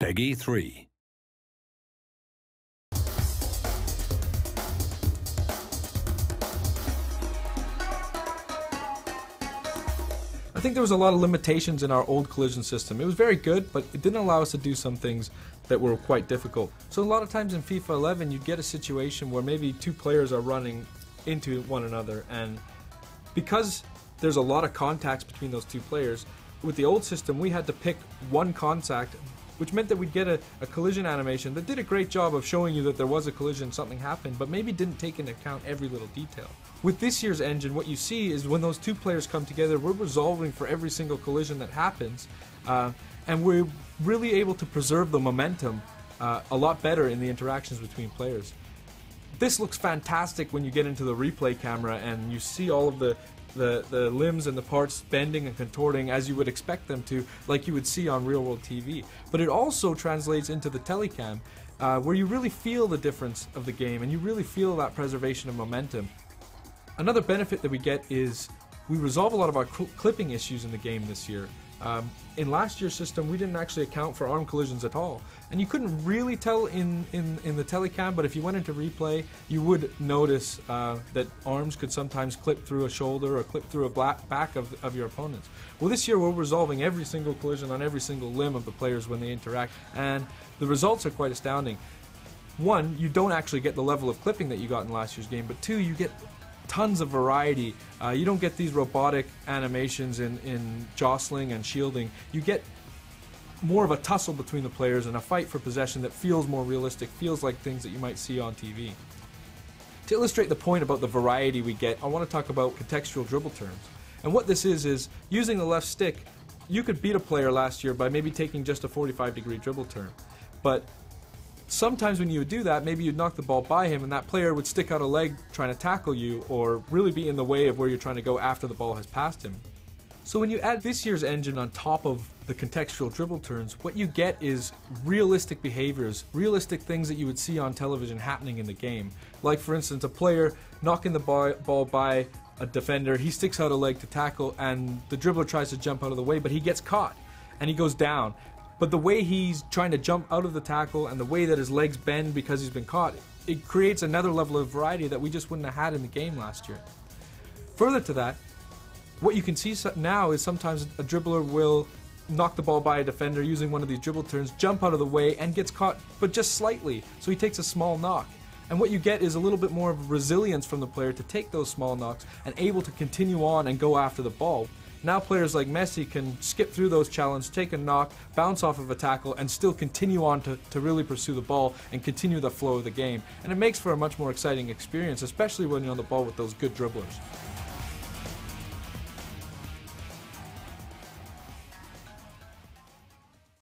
Peggy 3. I think there was a lot of limitations in our old collision system. It was very good, but it didn't allow us to do some things that were quite difficult. So a lot of times in FIFA 11 you'd get a situation where maybe two players are running into one another, and because there's a lot of contacts between those two players, with the old system we had to pick one contact, which meant that we'd get a collision animation that did a great job of showing you that there was a collision, something happened, but maybe didn't take into account every little detail. With this year's engine, what you see is when those two players come together, we're resolving for every single collision that happens, and we're really able to preserve the momentum a lot better in the interactions between players. This looks fantastic when you get into the replay camera and you see all of the limbs and the parts bending and contorting as you would expect them to, like you would see on real-world TV. But it also translates into the telecam, where you really feel the difference of the game and you really feel that preservation of momentum. Another benefit that we get is we resolve a lot of our clipping issues in the game this year. In last year's system we didn't actually account for arm collisions at all, and you couldn't really tell in the telecam, but if you went into replay you would notice that arms could sometimes clip through a shoulder or clip through a back of your opponents. Well, this year we're resolving every single collision on every single limb of the players when they interact, and the results are quite astounding. One, you don't actually get the level of clipping that you got in last year's game, but two, you get tons of variety. You don't get these robotic animations in jostling and shielding. You get more of a tussle between the players and a fight for possession that feels more realistic, feels like things that you might see on TV. To illustrate the point about the variety we get, I want to talk about contextual dribble turns. And what this is using the left stick, you could beat a player last year by maybe taking just a 45-degree dribble turn. But sometimes when you would do that, maybe you'd knock the ball by him and that player would stick out a leg trying to tackle you or really be in the way of where you're trying to go after the ball has passed him. So when you add this year's engine on top of the contextual dribble turns, what you get is realistic behaviors, realistic things that you would see on television happening in the game. Like, for instance, a player knocking the ball by a defender, he sticks out a leg to tackle and the dribbler tries to jump out of the way, but he gets caught and he goes down. But the way he's trying to jump out of the tackle and the way that his legs bend because he's been caught, it creates another level of variety that we just wouldn't have had in the game last year. Further to that, what you can see now is sometimes a dribbler will knock the ball by a defender using one of these dribble turns, jump out of the way and gets caught, but just slightly, so he takes a small knock. And what you get is a little bit more of resilience from the player to take those small knocks and able to continue on and go after the ball. Now players like Messi can skip through those challenges, take a knock, bounce off of a tackle, and still continue on to really pursue the ball and continue the flow of the game. And it makes for a much more exciting experience, especially when you're on the ball with those good dribblers.